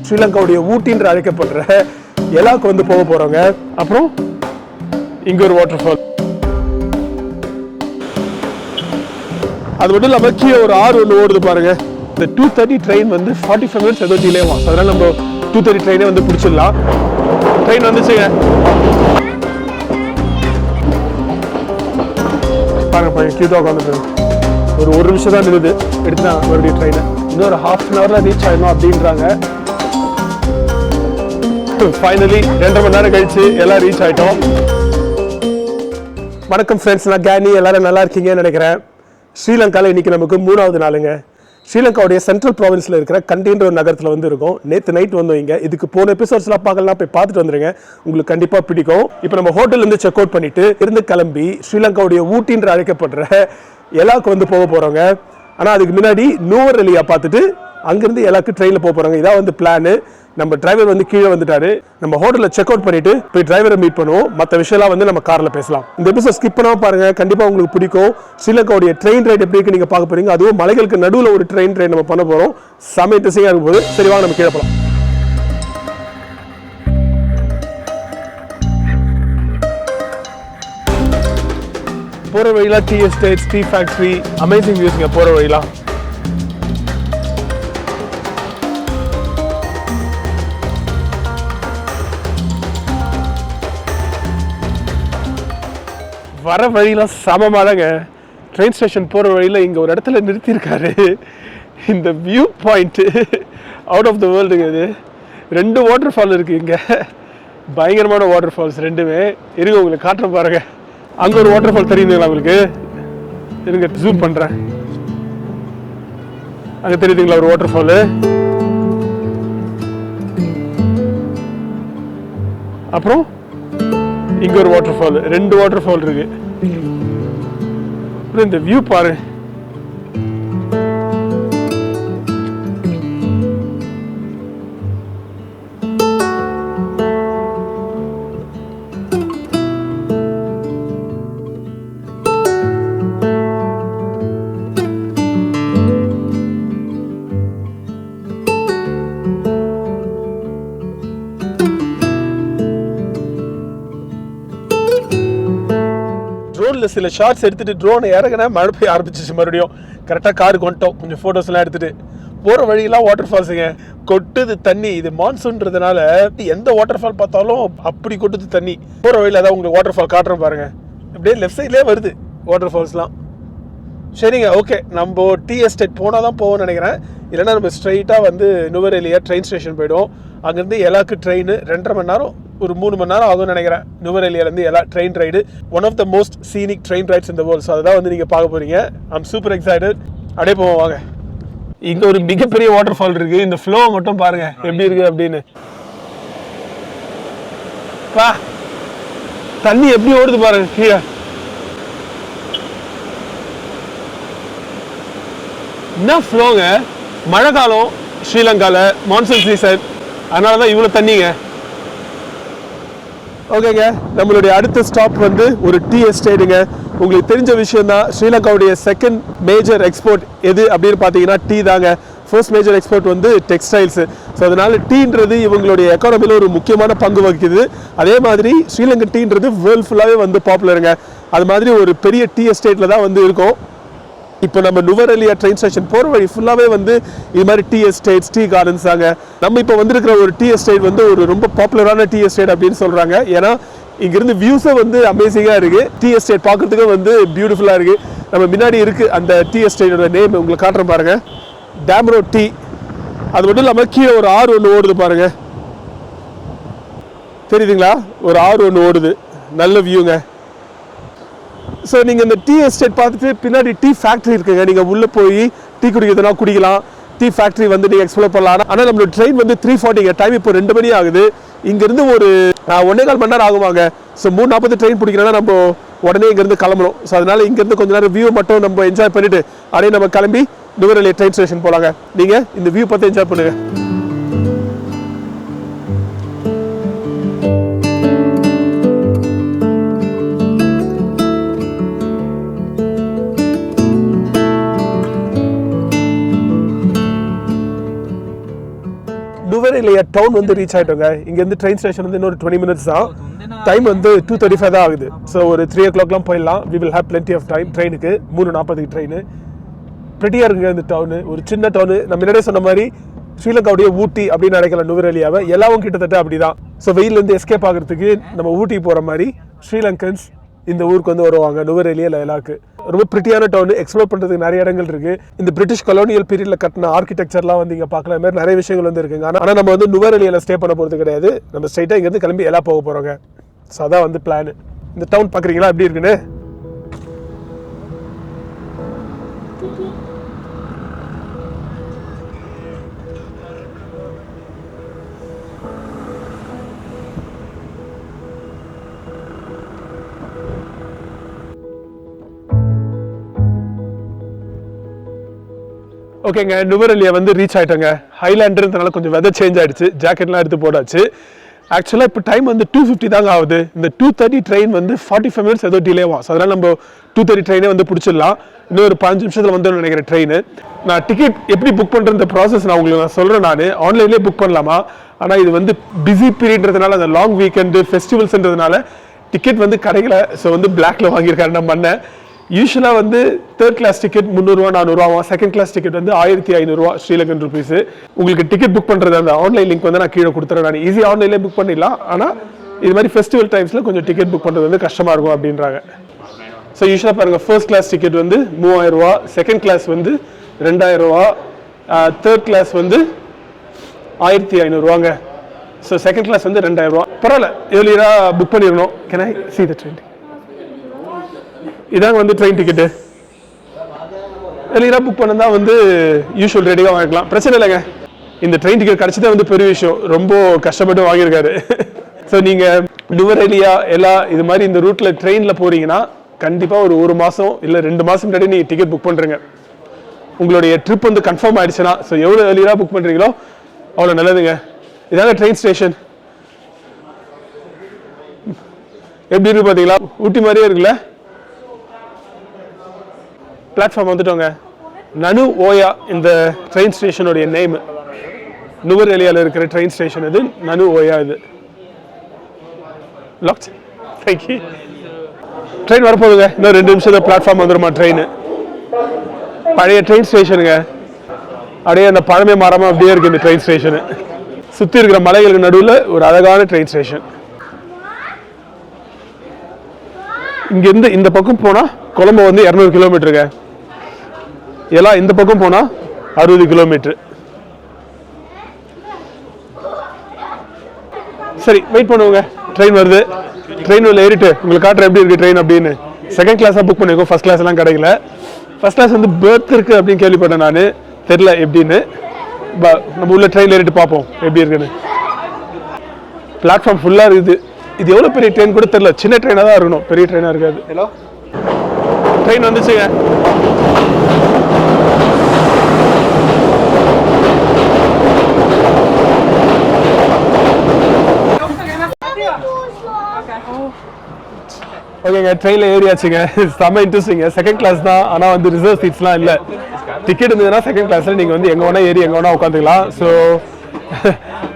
ஸ்ரீலங்காவுடைய ஊட்டின்ற அழைக்கப்படுற எலாக்கு வந்து போக போறோங்க. அப்புறம் இங்க ஒரு வாட்டர் ஃபால். அது மட்டும் இல்லாம கீழே ஒரு ஆறு ஒன்று ஓடுது பாருங்க. இந்த 2:30 ட்ரெயின் வந்து 45 மினிட்ஸ் ஏதோ டிலே ஆகும். அதனால நம்ம 2:30 ட்ரெயினே வந்து பிடிச்சிடலாம். ட்ரெயின் வந்துச்சுங்க பாருங்க. கியூட்டா உட்காந்து ஒரு நிமிஷம் தான் நிறுது. எடுத்துனா மறுபடியும் ட்ரெயினை இன்னொரு ஹாஃப் அன் ஹவர்ல ரீச் ஆயிடணும் அப்படின்றாங்க. ஃபைனலி 2.5 மணி நேரம் கழிச்சு எல்லாம் ரீச் ஆயிட்டோம். வணக்கம் ஃப்ரெண்ட்ஸ், நான் கேனி. எல்லாரும் நல்லா இருக்கீங்கன்னு நினைக்கிறேன். ஸ்ரீலங்காவில் இன்னைக்கு நமக்கு 3வது நாளுங்க. ஸ்ரீலங்காவுடைய சென்ட்ரல் ப்ராவின்ஸில் இருக்கிற கண்டின்ற ஒரு நகரத்தில் வந்து இருக்கும். நேற்று நைட் வந்தோம் இங்கே. இதுக்கு போன எபிசோட்ஸ்லாம் பார்க்கலாம், போய் பார்த்துட்டு வந்துருங்க, உங்களுக்கு கண்டிப்பாக பிடிக்கும். இப்போ நம்ம ஹோட்டல்லேருந்து செக் அவுட் பண்ணிட்டு இருந்து கிளம்பி ஸ்ரீலங்காவுடைய ஊட்டின்ற அழைக்கப்படுற எலாக்கு வந்து போக போகிறோங்க. ஆனால் அதுக்கு முன்னாடி நுவரெலியா பார்த்துட்டு அங்கேருந்து எலாக்கு ட்ரெயினில் போக போகிறாங்க. இதான் வந்து பிளானு. நம்ம டிரைவர் வந்து கீழே வந்துட்டாரு. நம்ம ஹோட்டலில் செக் அவுட் பண்ணிட்டு போய் டிரைவரை மீட் பண்ணுவோம். மற்ற விஷயம்லாம் வந்து நம்ம காரில் பேசலாம். இந்த எபிசோட் ஸ்கிப் பண்ணாம பாருங்க, கண்டிப்பாக உங்களுக்கு பிடிக்கும். ஸ்ரீலங்காவுடைய ட்ரெயின் ரைட் எப்படி இருக்கு நீங்க பார்க்க போறீங்க. அதுவும் மலைகளுக்கு நடுவில் ஒரு ட்ரெயின் ரைட் நம்ம பண்ண போறோம். செம இன்ட்ரெஸ்டிங்காக இருக்கும் போது. சரி வாங்க நம்ம கீழே போகலாம். போற வழியில tea estates, tea factory, amazing வியூஸ்ங்க போற வழியில. வர வழியில சமமானங்க. ட்ரெயின் ஸ்டேஷன் போற வழியில இங்க ஒரு இடத்துல நிறுத்தியிருக்காரு. இந்த view point out of the வேர்ல்டுங்க. இது 2 வாட்டர் ஃபால் இருக்கு இங்க. பயங்கரமான வாட்டர் ஃபால்ஸ் ரெண்டுமே. இருங்க உங்களுக்கு காட்டுறேன் பாருங்க. அங்க ஒரு வாட்டர் ஃபால் தெரியுதுங்களா உங்களுக்கு? இருங்க ஜூம் பண்றேன். அங்க தெரியுதுங்களா ஒரு வாட்டர் ஃபால்? அப்புறம் இங்க ஒரு வாட்டர் ஃபால். 2 வாட்டர் ஃபால் இருக்கு. இந்த வியூ பாரு. சில ஷார்ட்ஸ் எடுத்துட்டு ட்ரோனை இறங்கினா மழை பெய்ய ஆரம்பிச்சிச்சு. மறுபடியும் கரெக்டாக காருக்கு வந்துட்டோம். கொஞ்சம் ஃபோட்டோஸ் எல்லாம் எடுத்துட்டு போற வழியெல்லாம் வாட்டர் ஃபால்ஸுங்க. கொட்டுது தண்ணி. இது மான்சூன்றதுனால எந்த வாட்டர் ஃபால் பார்த்தாலும் அப்படி கொட்டுது தண்ணி. போற வழியில அதான் உங்களுக்கு வாட்டர் ஃபால் காட்டுறேன் பாருங்க. அப்படியே லெஃப்ட் சைட்லேயே வருது வாட்டர் ஃபால்ஸ்லாம். சரிங்க, ஓகே. நம்ம டீ எஸ்டேட் போனால் தான் போவோம்னு நினைக்கிறேன். இல்லைன்னா நம்ம ஸ்ட்ரைட்டாக வந்து நுவரெலியா ட்ரெயின் ஸ்டேஷன் போய்டும். அங்கேருந்து எலாக்கு ட்ரெயின் 2.5 மணி நேரம், ஒரு 3 மணி நேரம் ஆகும்னு நினைக்கிறேன். நுவரெலியாலேருந்து எல்லா train ride one of the most scenic train rides in the world. So அதுதான் வந்து நீங்கள் பார்க்க போகிறீங்க. I'm super excited. அப்படியே போவோம் வாங்க. இங்கே ஒரு மிகப்பெரிய வாட்டர் ஃபால் இருக்குது. இந்த ஃப்ளோ மட்டும் பாருங்கள் எப்படி இருக்குது அப்படின்னு. பா தண்ணி எப்படி ஓடுது பாருங்க கீழே. என்ன ஃப்ளோங்க. மழை காலம் ஸ்ரீலங்காவில், மான்சூன் சீசன், அதனால தான் இவ்வளோ தண்ணிங்க. ஓகேங்க, நம்மளுடைய அடுத்த ஸ்டாப் வந்து ஒரு டீ எஸ்டேட்டுங்க. உங்களுக்கு தெரிஞ்ச விஷயம் தான், ஸ்ரீலங்காவுடைய செகண்ட் மேஜர் எக்ஸ்போர்ட் எது அப்படின்னு பார்த்தீங்கன்னா டீ தாங்க. ஃபர்ஸ்ட் மேஜர் எக்ஸ்போர்ட் வந்து டெக்ஸ்டைல்ஸு. ஸோ அதனால டீன்றது இவங்களுடைய எக்கானமியில் ஒரு முக்கியமான பங்கு வகிக்குது. அதே மாதிரி ஸ்ரீலங்கன் டீன்றது வேர்ல்டு ஃபுல்லாகவே வந்து பாப்புலருங்க. அது மாதிரி ஒரு பெரிய டீ எஸ்டேட்டில் தான் வந்து இருக்கும். இப்போ நம்ம நுவரெலியா ட்ரெயின் ஸ்டேஷன் போகிற வழி ஃபுல்லாகவே வந்து இது மாதிரி டீ எஸ்டேட்ஸ், டீ கார்டன்ஸ் தாங்க. நம்ம இப்போ வந்திருக்கிற ஒரு டீ எஸ்டேட் வந்து ஒரு ரொம்ப பாப்புலரான டீ எஸ்டேட் அப்படின்னு சொல்கிறாங்க. ஏன்னா இங்கேருந்து வியூஸை வந்து அமேசிங்காக இருக்குது. டீ எஸ்டேட் பார்க்குறதுக்கு வந்து பியூட்டிஃபுல்லாக இருக்குது. நம்ம முன்னாடி இருக்குது அந்த டீ எஸ்டேட்டோட நேம் உங்களுக்கு காட்டுறேன் பாருங்கள். டேம்ரோ டீ. அது மட்டும் இல்லாமல் கீழே ஒரு ஆறு ஒன்று ஓடுது பாருங்கள். தெரியுதுங்களா? ஒரு ஆறு ஒன்று ஓடுது. நல்ல வியூங்க. ஸோ நீங்கள் இந்த டீ எஸ்டேட் பார்த்துட்டு பின்னாடி டீ ஃபேக்ட்ரி இருக்குங்க. நீங்கள் உள்ளே போய் டீ குடிக்கிறதுனா குடிக்கலாம். டீ ஃபேக்ட்ரி வந்து நீங்கள் எக்ஸ்ப்ளோர் பண்ணலாம். ஆனால் நம்மளோட ட்ரெயின் வந்து 3:40ங்க. டைம் இப்போ 2 மணி ஆகுது. இங்கேருந்து ஒரு 1.25 மணி நேரம் ஆகுவாங்க. ஸோ 3:40 ட்ரெயின் பிடிக்கிறோன்னா நம்ம உடனே இங்கேருந்து கிளம்பணும். ஸோ அதனால் இங்கேருந்து கொஞ்ச நேரம் வியூ மட்டும் நம்ம என்ஜாய் பண்ணிவிட்டு அப்படியே நம்ம கிளம்பி நுவரெலியா ட்ரெயின் ஸ்டேஷன் போகலாங்க. நீங்கள் இந்த வியூ பார்த்து என்ஜாய் பண்ணுங்கள். நுவரெலியா டவுன் வந்து ரீச் ஆகிட்டோங்க. இங்கேருந்து ட்ரெயின் ஸ்டேஷன் வந்து இன்னொரு 20 minutes தான். டைம் வந்து 2:35 தான் ஆகுது. ஸோ ஒரு 3 o'clockலாம் போயிடலாம். We will have plenty of time. ட்ரெயினுக்கு 3:40 ட்ரெயின். ப்ரிட்டியாக இருக்குங்க இந்த டவுனு. ஒரு சின்ன டவுனு. நம்ம முன்னாடியே சொன்ன மாதிரி ஸ்ரீலங்காவுடைய ஊட்டி அப்படின்னு நினைக்கலாம் நுவரெலியாவை. எல்லாவும் கிட்டத்தட்ட அப்படி தான். ஸோ வெயிலேருந்து எஸ்கேப் ஆகிறதுக்கு நம்ம ஊட்டி போகிற மாதிரி ஸ்ரீலங்கன்ஸ் இந்த ஊருக்கு வந்து வருவாங்க நுவரெலியா லயலாக்கு. ரொம்ப பிரிட்டியான டவுன். எக்ஸ்ப்ளோர் பண்ணுறதுக்கு நிறைய இடங்கள் இருக்குது. இந்த பிரிட்டிஷ் கொலோனியல் பீரியடில் கட்டின ஆர்கிடெக்சர்லாம் வந்து இங்கே பார்க்கலாம். மாதிரி நிறைய விஷயங்கள் வந்து இருக்குங்க. ஆனால் நம்ம வந்து நுவரெலியாவில் ஸ்டே பண்ண போகிறது கிடையாது. நம்ம ஸ்ட்ரைட்டாக இங்கேருந்து கிளம்பி எல்லாம் போக போகிறோங்க. ஸோ அதான் வந்து பிளான். இந்த டவுன் பார்க்குறீங்களா எப்படி இருக்குன்னு? ஓகேங்க, நுவரெலியா வந்து ரீச் ஆகிட்டோங்க. ஹைலாண்டுன்றதுனால கொஞ்சம் வெதர் சேஞ்ச் ஆகிடுச்சு. ஜாக்கெட்லாம் எடுத்து போட்டாச்சு. ஆக்சுவலாக இப்போ டைம் வந்து 2:50 தாங்க ஆகுது. இந்த 2:30 ட்ரெயின் வந்து 45 minutes ஏதோ டிலே ஆகும். ஸோ அதனால் நம்ம 2:30 ட்ரெயினே வந்து பிடிச்சிடலாம். இன்னும் ஒரு 5 நிமிஷத்தில் வந்து நினைக்கிறேன் ட்ரெயின். நான் டிக்கெட் எப்படி புக் பண்ணுற இந்த ப்ராசஸ் நான் சொல்கிறேன். நான் ஆன்லைன்லேயே புக் பண்ணலாமா? ஆனால் இது வந்து பிஸி பீரியட்ன்றதுனால, அந்த லாங் வீக்கெண்டு ஃபெஸ்டிவல்ஸ்ன்றதுனால டிக்கெட் வந்து கிடைக்கல. ஸோ வந்து பிளாக்ல வாங்கியிருக்காரு நம்ம அண்ணன். யூஸ்வலாக வந்து 3rd class ticket 300 400 2nd class ticket வந்து 1500 ஸ்ரீலங்கன் ருபீஸ். உங்களுக்கு டிக்கெட் புக் பண்ணுறது அந்த ஆன்லைன் லிங்க் வந்து நான் கீழே கொடுத்துறேன். நான் ஈஸியாக ஆன்லைன்லேயே புக் பண்ணிடலாம். ஆனால் இது மாதிரி ஃபெஸ்டிவல் டைம்ஸில் கொஞ்சம் டிக்கெட் புக் பண்ணுறது வந்து கஷ்டமாக இருக்கும் அப்படின்றாங்க. ஸோ யூஸ்வலாக பாருங்கள், 1st class டிக்கெட் வந்து 3000, 2nd class வந்து 2000, 3rd class வந்து 1500. ஸோ 2nd class வந்து 2000. பரவாயில்ல, ஏர்லியராக புக் பண்ணிடணும். Can I see the train? இதாங்க வந்து ட்ரெயின் டிக்கெட்டு. எல்லாம் புக் பண்ணதான் வந்து யூஷுவல் ரேடியாக வாங்கிக்கலாம். பிரச்சனை இல்லைங்க. இந்த ட்ரெயின் டிக்கெட் கிடச்சதே வந்து பெரிய விஷயம். ரொம்ப கஷ்டப்பட்டு வாங்கியிருக்காரு. ஸோ நீங்கள் நுவரெலியா எல்லாம் இது மாதிரி இந்த ரூட்டில் ட்ரெயினில் போகிறீங்கன்னா கண்டிப்பாக ஒரு மாதம் இல்லை 2 மாதம் முன்னாடி நீங்கள் டிக்கெட் புக் பண்ணுறீங்க. உங்களுடைய ட்ரிப் வந்து கன்ஃபார்ம் ஆகிடுச்சுன்னா, ஸோ எவ்வளோ ஏர்லியராக புக் பண்ணுறீங்களோ அவ்வளோ நல்லதுங்க. இதாங்க ட்ரெயின் ஸ்டேஷன். எப்படி இருக்கு பார்த்தீங்களா? ஊட்டி மாதிரியே இருக்குல்ல? பிளாட்ஃபார்ம் வந்துட்டோங்க. நனு ஓயா இந்த ட்ரெயின் ஸ்டேஷனுடைய நேம். நுவரெலியாவில் இருக்கிற ட்ரெயின் ஸ்டேஷன் இது நனு ஓயா. இது லாக்ட். தேங்க்யூ. ட்ரெயின் வரப்போகுதுங்க. இன்னும் 2 நிமிஷத்தில் பிளாட்ஃபார்ம் வந்துடுமா ட்ரெயின். பழைய ட்ரெயின் ஸ்டேஷனுங்க. அப்படியே அந்த பழமை மரமாக அப்படியே இருக்குது இந்த ட்ரெயின் ஸ்டேஷனு. சுற்றி இருக்கிற மலைகளுக்கு நடுவில் ஒரு அழகான ட்ரெயின் ஸ்டேஷன். இங்கேருந்து இந்த பக்கம் போனால் கொலம்போ வந்து 200 கிலோமீட்டருங்க. எல்லாம் இந்த பக்கம் போனால் 60 கிலோமீட்டர். சரி, வெயிட் பண்ணுவோங்க. ட்ரெயின் வருது. ட்ரெயின் உள்ள ஏறிட்டு உங்களுக்கு காட்டுற எப்படி இருக்குது ட்ரெயின் அப்படின்னு. 2nd class புக் பண்ணியிருக்கோம். 1st class எல்லாம் கிடைக்கல. 1st class வந்து பெர்த் இருக்குது அப்படின்னு கேள்விப்பட்டேன். நான் தெரில எப்படின்னு. நம்ம உள்ள ட்ரெயின் ஏறிட்டு பார்ப்போம் எப்படி இருக்குன்னு. பிளாட்ஃபார்ம் ஃபுல்லாக இருக்குது. இது எவ்வளோ பெரிய ட்ரெயின் கூட தெரியல. சின்ன ட்ரெயினாக தான் இருக்கணும், பெரிய ட்ரெயினாக இருக்காது. ஹலோ, ட்ரெயின் வந்துச்சுங்க. ஓகேங்க, ட்ரெயினில் ஏறியாச்சுங்க. செம்ம இன்ட்ரெஸ்டிங்க. 2nd class தான். ஆனால் வந்து ரிசர்வ் சீட்ஸ்லாம் இல்லை. டிக்கெட் இருந்ததுன்னா 2nd classல நீங்கள் வந்து எங்கே வேணால் ஏறி எங்கே வேணால் உட்காந்துக்கலாம். ஸோ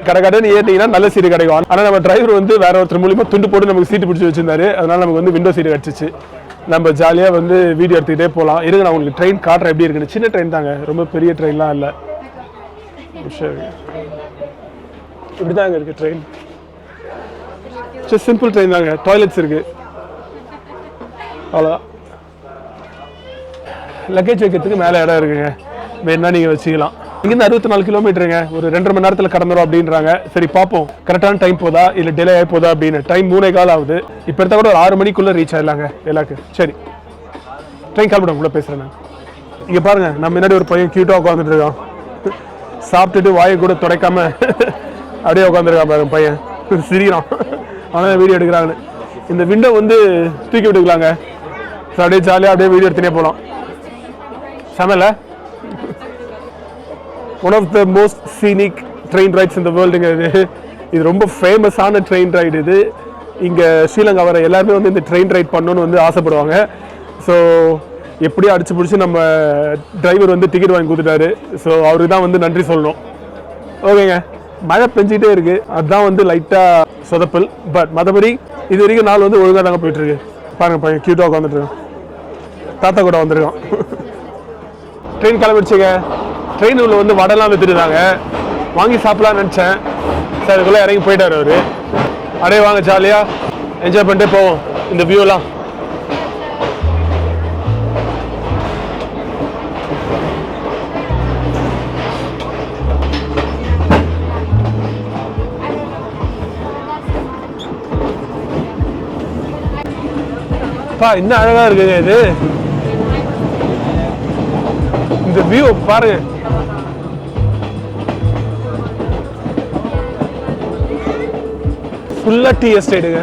கடைன்னு ஏறினீங்கன்னா நல்ல சீட்டு கிடைக்கும். ஆனால் நம்ம டிரைவர் வந்து வேற ஒருத்தர் மூலியமாக துண்டு போட்டு நமக்கு சீட்டு பிடிச்சி வச்சிருந்தாரு. அதனால நமக்கு வந்து விண்டோ சீட்டு கிடச்சிச்சு. நம்ம ஜாலியாக வந்து வீடியோ எடுத்துக்கிட்டே போகலாம். இருங்க, நான் உங்களுக்கு ட்ரெயின் காட்டுறேன் எப்படி இருக்குன்னு. சின்ன ட்ரெயின் தாங்க, ரொம்ப பெரிய ட்ரெயின்லாம் இல்லை. இப்படி தாங்க இருக்குது ட்ரெயின். சிம்பிள் ட்ரெயின் தாங்க. டாய்லெட்ஸ் இருக்குது, அவ்வளோதான். லக்கேஜ் வைக்கிறதுக்கு மேலே இடம் இருக்குங்க. வேணா நீங்கள் வச்சுக்கலாம். இங்கேருந்து 64 கிலோமீட்டருங்க. ஒரு 2.5 மணி நேரத்தில் கடந்துடும் அப்படின்றாங்க. சரி பார்ப்போம், கரெக்டான டைம் போதா இல்லை டிலே ஆகி போதா அப்படின்னு. டைம் 3:15 ஆகுது. இப்போ எடுத்தால் கூட ஒரு 6 மணிக்குள்ளே ரீச் ஆகிடலாங்க எல்லாருக்கு. சரி, ட்ரெயின் கிளம்பிடும். உங்களை பேசுகிறேன் நான். இங்கே பாருங்கள், நம்ம முன்னாடி ஒரு பையன் க்யூட்டாக உட்காந்துட்டு இருக்கான். சாப்பிட்டுட்டு வாயை கூட துடைக்காம அப்படியே உட்காந்துருக்கான் பாருங்க பையன். சிரிக்கிறான். ஆனால் வீடியோ எடுக்கிறாங்கன்னு. இந்த விண்டோ வந்து தூக்கி விட்டுக்கலாங்க. ஸோ அப்படியே ஜாலியாக அப்படியே வீடியோ எடுத்துனே போகலாம். சமையல one of the most scenic train rides in the வேர்ல்டுங்க இது ரொம்ப ஃபேமஸான ட்ரெயின் ரைடு இது. இங்கே ஸ்ரீலங்கா வர எல்லாருமே வந்து இந்த ட்ரெயின் ரைட் பண்ணணுன்னு வந்து ஆசைப்படுவாங்க. ஸோ எப்படியும் அடிச்சு பிடிச்சி நம்ம டிரைவர் வந்து டிக்கெட் வாங்கி கொடுத்துட்டாரு. ஸோ அவருக்கு தான் வந்து நன்றி சொல்லணும். ஓகேங்க, மழை பெஞ்சிட்டே இருக்கு, அதுதான் வந்து லைட்டா சொதப்பல். பட் மற்றபடி இது வரைக்கும் நாள் வந்து ஒழுங்காக தாங்க போயிட்டு இருக்கு. பாருங்க பையன் கியூட்டாக உட்காந்துட்டு இருக்கோம், தாத்தா கூட வந்திருக்கோம். ட்ரெயின் கிளம்பிடுச்சுங்க. ட்ரெயின் உள்ள வந்து வடைலாம் வித்துட்டுருந்தாங்க, வாங்கி சாப்பிடலாம்னு நினச்சேன். சார் இதுக்குள்ளே இறங்கி போயிட்டார் அவர். அப்படியே வாங்க ஜாலியாக என்ஜாய் பண்ணிட்டு போவோம் இந்த வியூலாம். என்ன அழகா இருக்குங்க இது, இந்த வியூ பாருங்க. ஃபுல்லா டீ எஸ்டேட்டுங்க.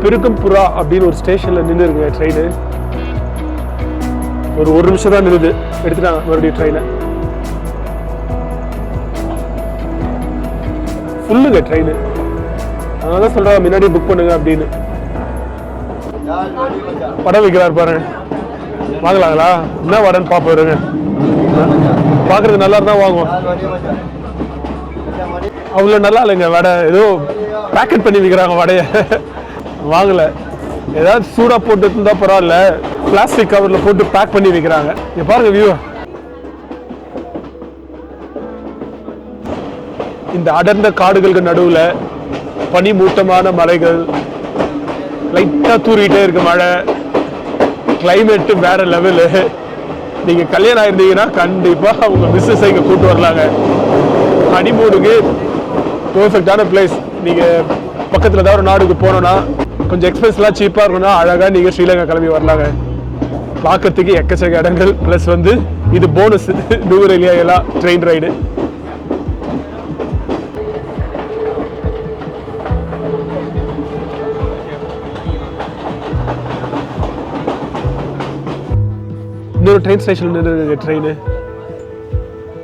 பெருக்கம்புரா அப்படின்னு ஒரு ஸ்டேஷன்ல நின்று இருக்குங்க ட்ரெயின். ஒரு நிமிஷம் தான் நிறுது, எடுத்துட்டாங்க மறுபடியும் ட்ரெயினை. ஃபுல்லுங்க ட்ரெயின், அதனால சொல்றாங்க முன்னாடி புக் பண்ணுங்க அப்படின்னு. படம் வைக்கிறாரு பாருங்க, வாங்கலாங்களா? என்ன வடன்னு பார்ப்போம் இருங்க, பார்க்கறதுக்கு நல்லா இருந்தா வாங்குவோம். அவ்வளோ நல்லா இல்லைங்க வடை, ஏதோ பேக்கெட் பண்ணி விற்கிறாங்க வடையை. வாங்கலை, ஏதாவது சூடாக போட்டு இருந்தா பரவாயில்ல, பிளாஸ்டிக் கவரில் போட்டு பேக் பண்ணி வைக்கிறாங்க. இங்க பாருங்க வியூ, இந்த அடர்ந்த காடுகளுக்கு நடுவில் பனிமூட்டமான மலைகள், லைட்டாக தூரிட்டே இருக்கு மழை, கிளைமேட்டு வேற லெவலு. நீங்கள் கல்யாணம் ஆயிருந்தீங்கன்னா கண்டிப்பாக உங்கள் மிஸ்ஸஸை இங்கே கூப்பிட்டு வரலாங்க. ஹனிமூனுக்கு பெர்ஃபெக்டான பிளேஸ். நீங்கள் பக்கத்தில் ஏதாவது ஒரு நாடுக்கு போனோன்னா கொஞ்சம் எக்ஸ்பென்ஸ்லாம் சீப்பாக இருக்குன்னா அழகாக நீங்கள் ஸ்ரீலங்கா கிளம்பி வரலாங்க. பார்க்கறதுக்கு எக்கச்சக்க இடங்கள், ப்ளஸ் வந்து இது போனஸ் நூரெலியா எல்லாம் ட்ரெயின் ரைடு. இன்னொரு ட்ரெயின் ஸ்டேஷன் நின்று ட்ரெயின்.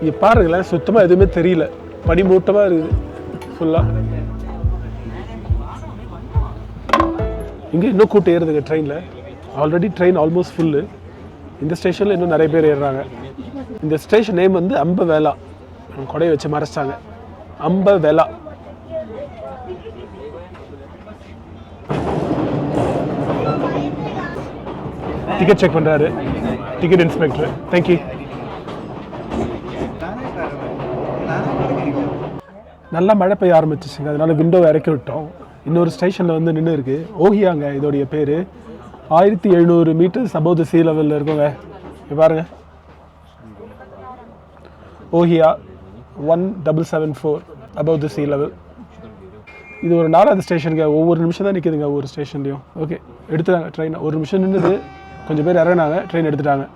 இங்கே பாருங்களேன், சுத்தமாக எதுவுமே தெரியல, பனிமூட்டமாக இருக்குது ஃபுல்லாக. இங்கே இன்னும் கூட்டம் ஏறுதுங்க ட்ரெயினில். Already train almost full. இந்த ஸ்டேஷனில் இன்னும் நிறைய பேர் ஏறுறாங்க. இந்த ஸ்டேஷன் நேம் வந்து அம்பவேலா, கொடையை வச்சு மறைச்சிட்டாங்க, அம்பவேலா. டிக்கெட் செக் பண்ணுறாரு டிக்கெட் இன்ஸ்பெக்டர். தேங்க்யூ. நல்லா மழை பெய்ய ஆரம்பிச்சிச்சுங்க, அதனால விண்டோவை இறக்கி விட்டோம். இன்னொரு ஸ்டேஷனில் வந்து நின்று இருக்கு, ஓஹியாங்க இதோடைய பேர். 1700 மீட்டர்ஸ் அபவ் த சீ லெவலில் இருக்குங்க. பாருங்க, ஓஹியா 1774 அபவ் த சீ லெவல். இது ஒரு 4வது ஸ்டேஷனுங்க. ஒவ்வொரு நிமிஷம் தான் நிற்குதுங்க ஒவ்வொரு ஸ்டேஷன்லையும். ஓகே, எடுத்துட்டாங்க ட்ரெயின். ஒரு நிமிஷம் நின்றுது, கொஞ்சம் பேர் இறங்கினாங்க, ட்ரெயின் எடுத்துட்டாங்க.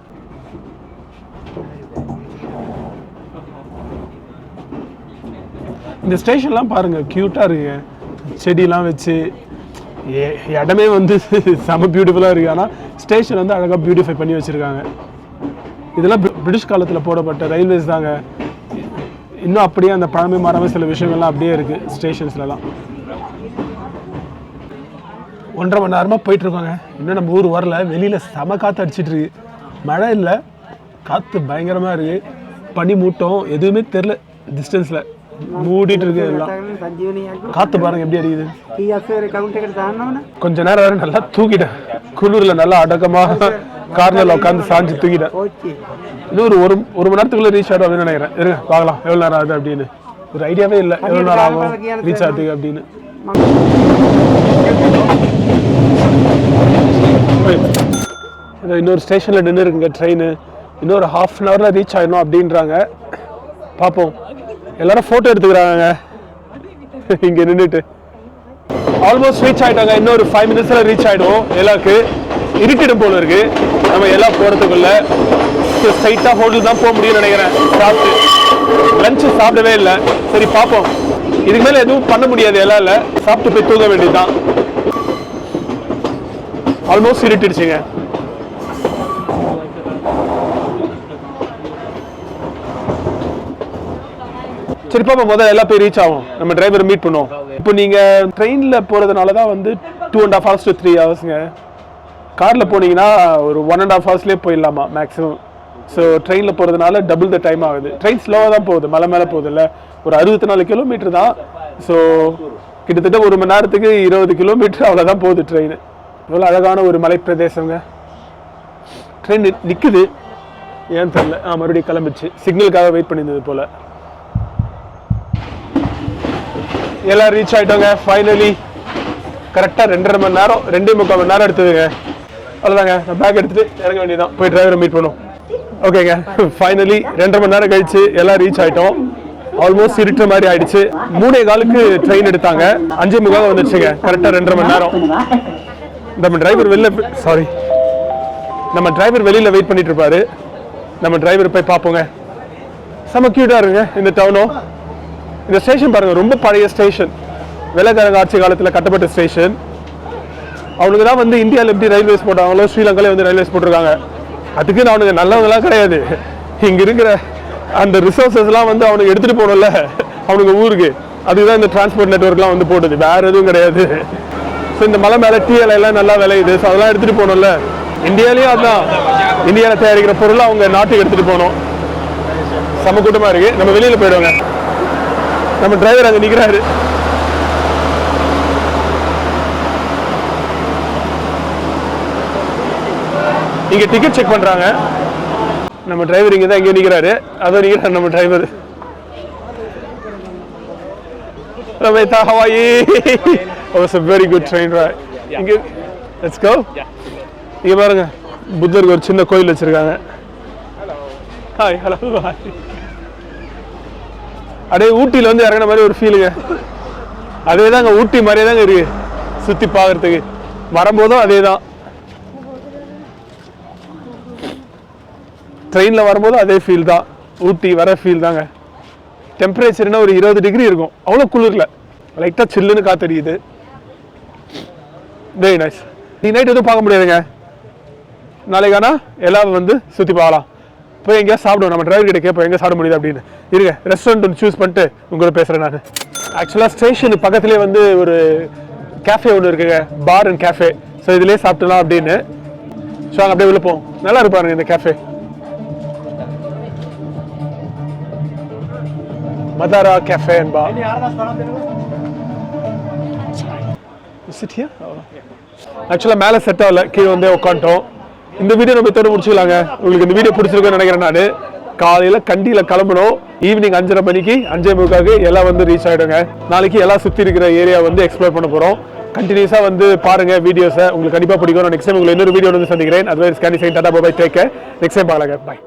இந்த ஸ்டேஷன்லாம் பாருங்கள், க்யூட்டாக இருக்குங்க, செடியெலாம் வச்சு இடமே வந்து செம பியூட்டிஃபுல்லாக இருக்குது. ஆனால் ஸ்டேஷன் வந்து அழகாக பியூட்டிஃபை பண்ணி வச்சுருக்காங்க. இதெல்லாம் பிரிட்டிஷ் காலத்தில் போடப்பட்ட ரயில்வேஸ் தாங்க. இன்னும் அப்படியே அந்த பழமை மாறாமல் சில விஷயங்கள்லாம் அப்படியே இருக்குது ஸ்டேஷன்ஸ்லலாம். 1.5 மணி நேரமாக போயிட்டுருக்கோங்க, இன்னும் நம்ம ஊர் வரல. வெளியில் செம காற்று அடிச்சிட்ருக்கு, மழை இல்லை, காற்று பயங்கரமாக இருக்குது, பனி மூட்டம் எதுவுமே தெரில. டிஸ்டன்ஸில் மூடிட்டு இருக்கு எல்லாம். காற்று பாருங்க எப்படி அடிக்குது. கொஞ்ச நேரம் வரை நல்லா தூக்கிட்டேன், குளிரில் நல்லா அடக்கமாக கார்னரில் உட்காந்து சாஞ்சு தூக்கிட்டேன். இன்னும் ஒரு மணி நேரத்துக்குள்ளே ரீச் ஆகும் அப்படின்னு நினைக்கிறேன். இருங்க பார்க்கலாம் எவ்வளோ நேரம் ஆகுது அப்படின்னு. ஒரு ஐடியாவே இல்லை எவ்வளோ நேரம் ஆகும் ரீச் ஆகுது அப்படின்னு. இன்னொரு ஸ்டேஷனில் நின்று இருக்குங்க ட்ரெயின். இன்னொரு ½ அன் ஹவரில் ரீச் ஆகிடணும் அப்படின்றாங்க. பார்ப்போம். எல்லாரும் ஃபோட்டோ எடுத்துக்கிறாங்க இங்கே நின்றுட்டு. ஆல்மோஸ்ட் ரீச் ஆகிட்டாங்க. இன்னொரு 5 மினிட்ஸில் ரீச் ஆகிடும். எல்லாருக்கு இருட்டிடும் போல இருக்கு நம்ம எல்லாம் போகிறதுக்குள்ள. ஸ்ட்ரைட்டாக ஹோட்டல் தான் போக முடியும்னு நினைக்கிறேன். சாப்பிட்டு லஞ்சு சாப்பிடவே இல்லை. சரி பார்ப்போம், இதுக்கு மேலே எதுவும் பண்ண முடியாது. எல்லாம் இல்லை, சாப்பிட்டு போய் தூங்க வேண்டியதுதான். ஆல்மோஸ்ட் இருட்டிடுச்சுங்க. சரி பாப்பா, முதல்ல எல்லாம் போய் ரீச் ஆகும், நம்ம டிரைவரை மீட் பண்ணுவோம். இப்போ நீங்கள் ட்ரெயினில் போகிறதுனால தான் வந்து 2.5 hours to 3 hours. காரில் போனீங்கன்னா ஒரு 1.5 hours போயிடலாமா மேக்ஸிமம். ஸோ ட்ரெயினில் போகிறதுனால டபுள் த டைம் ஆகுது. ட்ரெயின் ஸ்லோவாக தான் போகுது, மலை மேலே போகுது இல்லை, ஒரு 64 kilometer தான். ஸோ கிட்டத்தட்ட 1 மணி நேரத்துக்கு 20 kilometer அவ்வளோதான் போகுது ட்ரெயின். இவ்வளோ அழகான ஒரு மலை பிரதேசங்க. ட்ரெயின் நிற்குது, ஏன்னு தெரியல. மறுபடியும் கிளம்பிச்சு, சிக்னலுக்காக வெயிட் பண்ணியிருந்தது போல். எல்லாம் ரீச் ஆகிட்டோங்க ஃபைனலி. கரெக்டாக 2.5 மணி நேரம், 2.25 மணி நேரம் எடுத்ததுங்க. அவ்வளோதாங்க, நான் பேக் எடுத்துகிட்டு இறங்க வேண்டியதான், போய் டிரைவரை மீட் பண்ணுவோம். ஓகேங்க, ஃபைனலி 2.5 மணி நேரம் கழிச்சு எல்லாம் ரீச் ஆகிட்டோம். ஆல்மோஸ்ட் இருட்டுற மாதிரி ஆயிடுச்சு. 3:15 ட்ரெயின் எடுத்தாங்க, 5:45 வந்துருச்சுங்க. கரெக்டாக 2.5 மணி நேரம். நம்ம டிரைவர் வெளியில் வெயிட் பண்ணிட்டு இருப்பாரு. நம்ம டிரைவர் போய் பார்ப்போங்க. செம கியூட்டாக இருங்க இந்த டவுனும். இந்த ஸ்டேஷன் பாருங்க, ரொம்ப பழைய ஸ்டேஷன், வெள்ளைக்காரங்க ஆட்சி காலத்தில் கட்டப்பட்ட ஸ்டேஷன். அவனுக்கு தான் வந்து இந்தியாவில் எப்படி ரயில்வேஸ் போட்டாங்களோ ஸ்ரீலங்காலே வந்து ரயில்வேஸ் போட்டிருக்காங்க. அதுக்குன்னு அவனுக்கு நல்லவங்களாம் கிடையாது. இங்கே இருக்கிற அந்த ரிசோர்ஸஸ்லாம் வந்து அவனுக்கு எடுத்துகிட்டு போகணும்ல அவனுக்கு ஊருக்கு, அதுக்குதான் இந்த டிரான்ஸ்போர்ட் நெட்வொர்க்லாம் வந்து போடுது, வேறு எதுவும் கிடையாது. ஸோ இந்த மலை மேலே டீ எல்லாம் நல்லா விளையுது. ஸோ அதெல்லாம் எடுத்துகிட்டு போகணும்ல. இந்தியாவிலேயும் அதுதான், இந்தியாவில் தயாரிக்கிற பொருளை அவங்க நாட்டுக்கு எடுத்துகிட்டு போகணும். செம கூட்டமாக இருக்குது. நம்ம வெளியில் போயிடுவோங்க. நம்ம டிரைவர் அங்கே நிற்கிறாரு. இங்கே டிக்கெட் செக் பண்ணுறாங்க. நம்ம டிரைவர் இங்கே தான் இங்கே நிற்கிறாரு. அதோ நிற்கிறார் நம்ம driver. Rameta, how are you? It was a very good train ride. Let's go. இங்கே பாருங்க, புத்தருக்கு ஒரு சின்ன கோயில் வச்சிருக்காங்க. Hi, hello, hi. அப்படியே ஊட்டியில் வந்து இறங்கின மாதிரி ஒரு ஃபீலுங்க. அதே தாங்க, ஊட்டி மாதிரியே தாங்க இருக்கு சுற்றி பார்க்கறதுக்கு. வரும்போதும் அதே தான், ட்ரெயினில் வரும்போதும் அதே ஃபீல் தான், ஊட்டி வர ஃபீல் தாங்க. டெம்பரேச்சர்னா ஒரு 20 degree இருக்கும், அவ்வளோ குளிரில் லைட்டாக சில்லுன்னு காத்தடிக்குது. Very nice. நீ நைட் எதுவும் பார்க்க முடியாதுங்க. நாளைக்கு ஆனால் எல்லாம் வந்து சுற்றி பார்க்கலாம். போய் எங்கேயா சாப்பிடுவோம். நம்ம டிரைவர் கிட்ட கேட்போம் எங்கே சாப்பிட முடியுது அப்படின்னு. இருங்க, ரெஸ்டாரண்ட் ஒன்று சூஸ் பண்ணிட்டு உங்களோட பேசுகிறேன் நான். ஆக்சுவலாக ஸ்டேஷன் பக்கத்துலேயே வந்து ஒரு கேஃபே ஒன்று இருக்குங்க, பார் அண்ட் கேஃபே. ஸோ இதிலே சாப்பிடலாம் அப்படின்னு. ஸோ அங்கே அப்படியே உள்ள போவோம். நல்லா இருப்பாருங்க இந்த cafe. Madara Cafe and Bar. ஆக்சுவலாக மேலே செட் ஆகல, கீழே வந்து உட்காந்துட்டோம். இந்த வீடியோ நம்ம இதோட முடிச்சுக்கலாங்க. உங்களுக்கு இந்த வீடியோ பிடிச்சிருக்குன்னு நினைக்கிறேன். நான் காலையில் கண்டியில் கிளம்பணும். ஈவினிங் 5:30 மணிக்கு 5:45 எல்லாம் வந்து ரீச் ஆகிடுங்க. நாளைக்கு எல்லாம் சுற்றி இருக்கிற ஏரியா வந்து எக்ஸ்ப்ளோர் பண்ண போகிறோம். கண்டினியூஸாக வந்து பாருங்கள் வீடியோஸை, உங்களுக்கு கண்டிப்பாக பிடிக்கும். நெக்ஸ்ட் டைம் உங்களுக்கு இன்னொரு வீடியோ வந்து சந்திக்கிறேன். அதுவே ஸ்கேனி சைன் tata bye, take care. Next time பார்க்கலாங்க. பாய்.